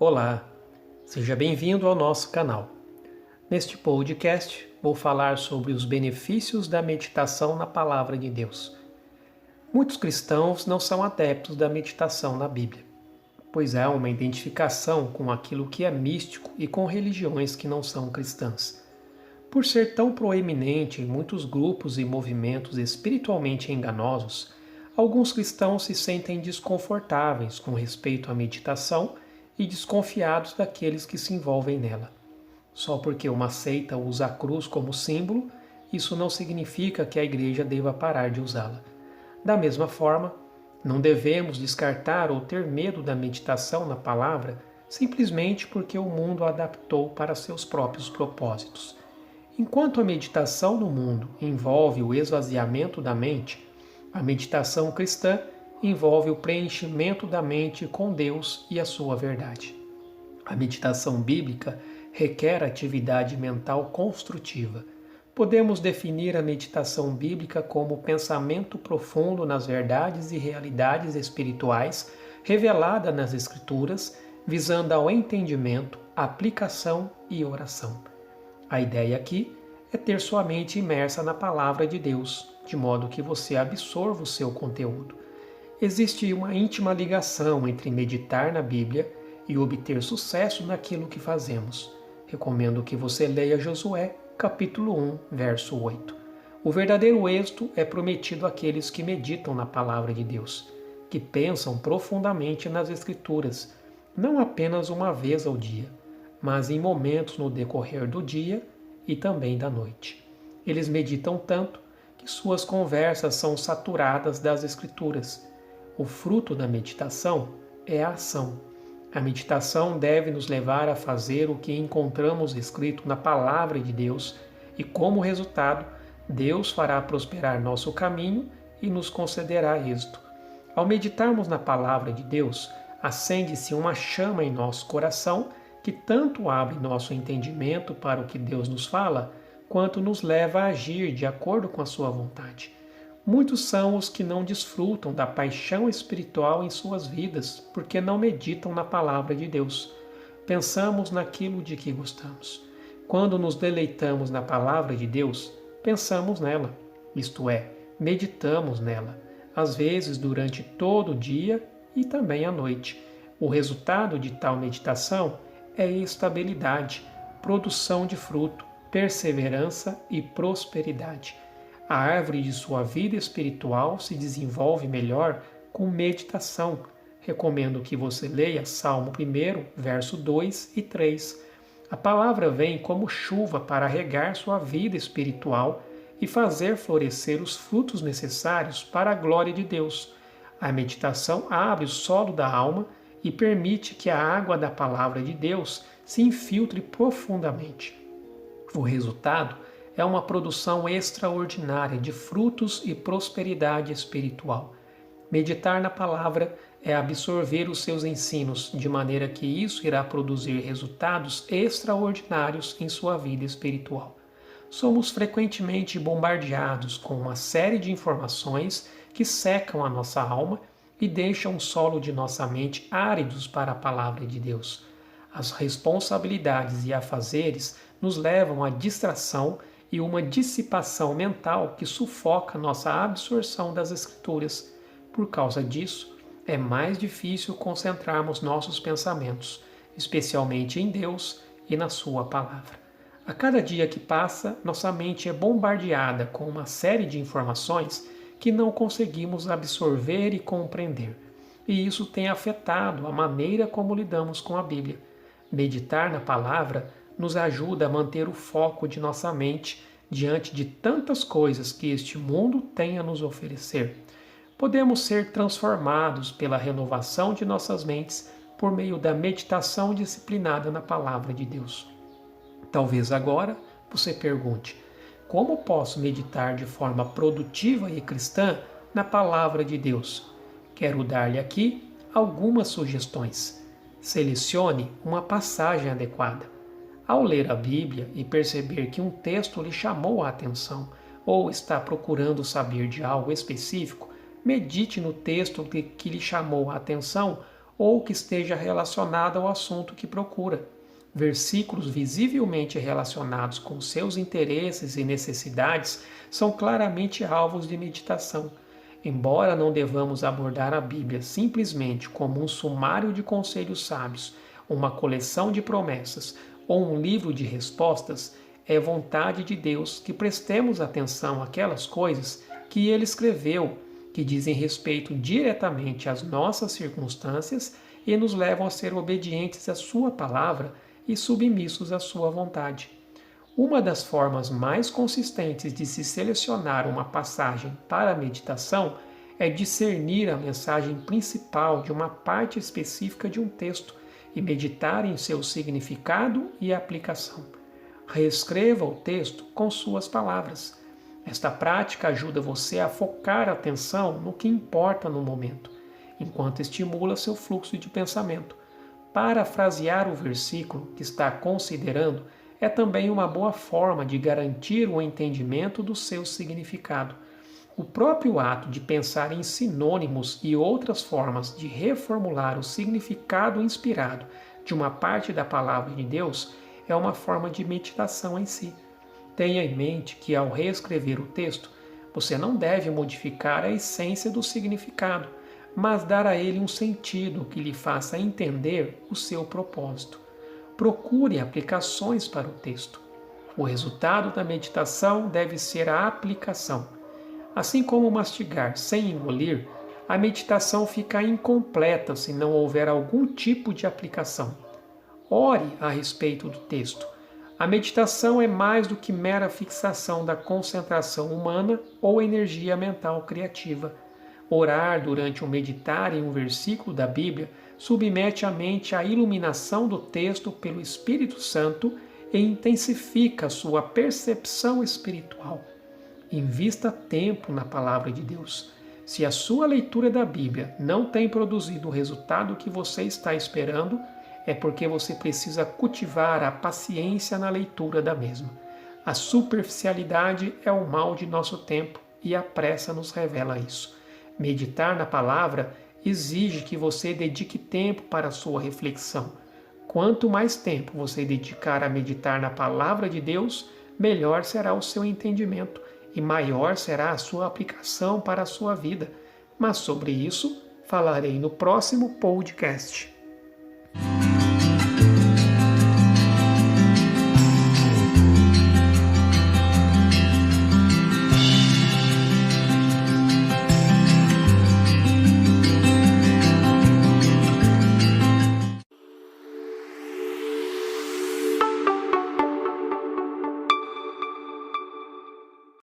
Olá, seja bem-vindo ao nosso canal. Neste podcast, vou falar sobre os benefícios da meditação na Palavra de Deus. Muitos cristãos não são adeptos da meditação na Bíblia, pois há uma identificação com aquilo que é místico e com religiões que não são cristãs. Por ser tão proeminente em muitos grupos e movimentos espiritualmente enganosos, alguns cristãos se sentem desconfortáveis com respeito à meditação e desconfiados daqueles que se envolvem nela. Só porque uma seita usa a cruz como símbolo, isso não significa que a igreja deva parar de usá-la. Da mesma forma, não devemos descartar ou ter medo da meditação na palavra simplesmente porque o mundo a adaptou para seus próprios propósitos. Enquanto a meditação no mundo envolve o esvaziamento da mente, a meditação cristã envolve o preenchimento da mente com Deus e a sua verdade. A meditação bíblica requer atividade mental construtiva. Podemos definir a meditação bíblica como pensamento profundo nas verdades e realidades espirituais revelada nas Escrituras, visando ao entendimento, aplicação e oração. A ideia aqui é ter sua mente imersa na palavra de Deus, de modo que você absorva o seu conteúdo. Existe uma íntima ligação entre meditar na Bíblia e obter sucesso naquilo que fazemos. Recomendo que você leia Josué, capítulo 1, verso 8. O verdadeiro êxito é prometido àqueles que meditam na palavra de Deus, que pensam profundamente nas Escrituras, não apenas uma vez ao dia, mas em momentos no decorrer do dia e também da noite. Eles meditam tanto que suas conversas são saturadas das Escrituras. O fruto da meditação é a ação. A meditação deve nos levar a fazer o que encontramos escrito na Palavra de Deus e, como resultado, Deus fará prosperar nosso caminho e nos concederá êxito. Ao meditarmos na Palavra de Deus, acende-se uma chama em nosso coração que tanto abre nosso entendimento para o que Deus nos fala, quanto nos leva a agir de acordo com a sua vontade. Muitos são os que não desfrutam da paixão espiritual em suas vidas, porque não meditam na palavra de Deus. Pensamos naquilo de que gostamos. Quando nos deleitamos na palavra de Deus, pensamos nela, isto é, meditamos nela, às vezes durante todo o dia e também à noite. O resultado de tal meditação é estabilidade, produção de fruto, perseverança e prosperidade. A árvore de sua vida espiritual se desenvolve melhor com meditação. Recomendo que você leia Salmo 1, verso 2 e 3. A palavra vem como chuva para regar sua vida espiritual e fazer florescer os frutos necessários para a glória de Deus. A meditação abre o solo da alma e permite que a água da palavra de Deus se infiltre profundamente. O resultado é uma produção extraordinária de frutos e prosperidade espiritual. Meditar na palavra é absorver os seus ensinos, de maneira que isso irá produzir resultados extraordinários em sua vida espiritual. Somos frequentemente bombardeados com uma série de informações que secam a nossa alma e deixam o solo de nossa mente áridos para a palavra de Deus. As responsabilidades e afazeres nos levam à distração e uma dissipação mental que sufoca nossa absorção das Escrituras. Por causa disso, é mais difícil concentrarmos nossos pensamentos, especialmente em Deus e na Sua palavra. A cada dia que passa, nossa mente é bombardeada com uma série de informações que não conseguimos absorver e compreender. E isso tem afetado a maneira como lidamos com a Bíblia. Meditar na palavra nos ajuda a manter o foco de nossa mente diante de tantas coisas que este mundo tem a nos oferecer. Podemos ser transformados pela renovação de nossas mentes por meio da meditação disciplinada na palavra de Deus. Talvez agora você pergunte: como posso meditar de forma produtiva e cristã na palavra de Deus? Quero dar-lhe aqui algumas sugestões. Selecione uma passagem adequada. Ao ler a Bíblia e perceber que um texto lhe chamou a atenção ou está procurando saber de algo específico, medite no texto que lhe chamou a atenção ou que esteja relacionada ao assunto que procura. Versículos visivelmente relacionados com seus interesses e necessidades são claramente alvos de meditação. Embora não devamos abordar a Bíblia simplesmente como um sumário de conselhos sábios, uma coleção de promessas ou um livro de respostas, é vontade de Deus que prestemos atenção àquelas coisas que Ele escreveu, que dizem respeito diretamente às nossas circunstâncias e nos levam a ser obedientes à Sua palavra e submissos à Sua vontade. Uma das formas mais consistentes de se selecionar uma passagem para a meditação é discernir a mensagem principal de uma parte específica de um texto e meditar em seu significado e aplicação. Reescreva o texto com suas palavras. Esta prática ajuda você a focar a atenção no que importa no momento, enquanto estimula seu fluxo de pensamento. Parafrasear o versículo que está considerando é também uma boa forma de garantir o entendimento do seu significado. O próprio ato de pensar em sinônimos e outras formas de reformular o significado inspirado de uma parte da palavra de Deus é uma forma de meditação em si. Tenha em mente que, ao reescrever o texto, você não deve modificar a essência do significado, mas dar a ele um sentido que lhe faça entender o seu propósito. Procure aplicações para o texto. O resultado da meditação deve ser a aplicação. Assim como mastigar sem engolir, a meditação fica incompleta se não houver algum tipo de aplicação. Ore a respeito do texto. A meditação é mais do que mera fixação da concentração humana ou energia mental criativa. Orar durante o meditar em um versículo da Bíblia submete a mente à iluminação do texto pelo Espírito Santo e intensifica sua percepção espiritual. Invista tempo na palavra de Deus. Se a sua leitura da Bíblia não tem produzido o resultado que você está esperando, é porque você precisa cultivar a paciência na leitura da mesma. A superficialidade é o mal de nosso tempo e a pressa nos revela isso. Meditar na palavra exige que você dedique tempo para a sua reflexão. Quanto mais tempo você dedicar a meditar na palavra de Deus, melhor será o seu entendimento e maior será a sua aplicação para a sua vida. Mas sobre isso falarei no próximo podcast.